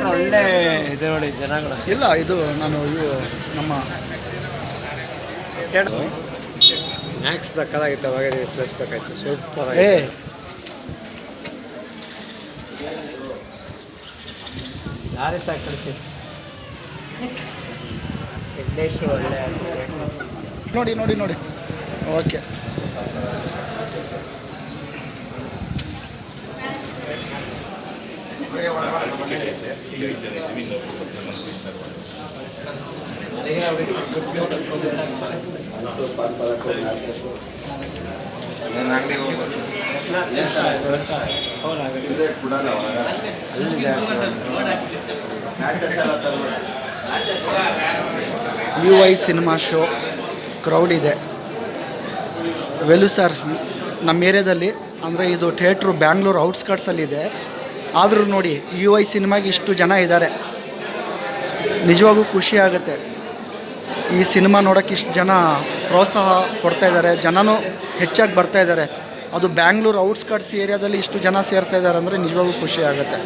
ಒಳ್ಳೆ ಇದು ನೋಡಿ ಜನಗಳು ಇಲ್ಲ. ಇದು ನಾನು ನಮ್ಮ ಮ್ಯಾಕ್ಸ್ ದಕ್ಕದಾಗಿತ್ತು ಅವಾಗ ತಿಳಿಸ್ಬೇಕಾಯ್ತು. ಸೂಪರ್ ಯಾರೇ ಸಾಕು ಕಳಿಸಿ ವಿಘ್ನೇಶ್ವರ ಒಳ್ಳೆ ನೋಡಿ ನೋಡಿ ನೋಡಿ. Okay, UI cinema show crowd ಇದೆ. ವೆಲು ಸರ್ ನಮ್ಮ ಏರಿಯಾದಲ್ಲಿ ಅಂದರೆ ಇದು ಥಿಯೇಟ್ರು ಬ್ಯಾಂಗ್ಳೂರು ಔಟ್ಸ್ಕಟ್ಸಲ್ಲಿದೆ. ಆದರೂ ನೋಡಿ UI ಸಿನಿಮಾಗೆ ಇಷ್ಟು ಜನ ಇದ್ದಾರೆ. ನಿಜವಾಗೂ ಖುಷಿ ಆಗುತ್ತೆ. ಈ ಸಿನಿಮಾ ನೋಡೋಕ್ಕೆ ಇಷ್ಟು ಜನ ಪ್ರೋತ್ಸಾಹ ಕೊಡ್ತಾಯಿದ್ದಾರೆ. ಜನನೂ ಹೆಚ್ಚಾಗಿ ಬರ್ತಾಯಿದ್ದಾರೆ. ಅದು ಬ್ಯಾಂಗ್ಳೂರು ಔಟ್ಸ್ಕಟ್ಸ್ ಏರಿಯಾದಲ್ಲಿ ಇಷ್ಟು ಜನ ಸೇರ್ತಾಯಿದ್ದಾರೆ ಅಂದರೆ ನಿಜವಾಗೂ ಖುಷಿ ಆಗುತ್ತೆ.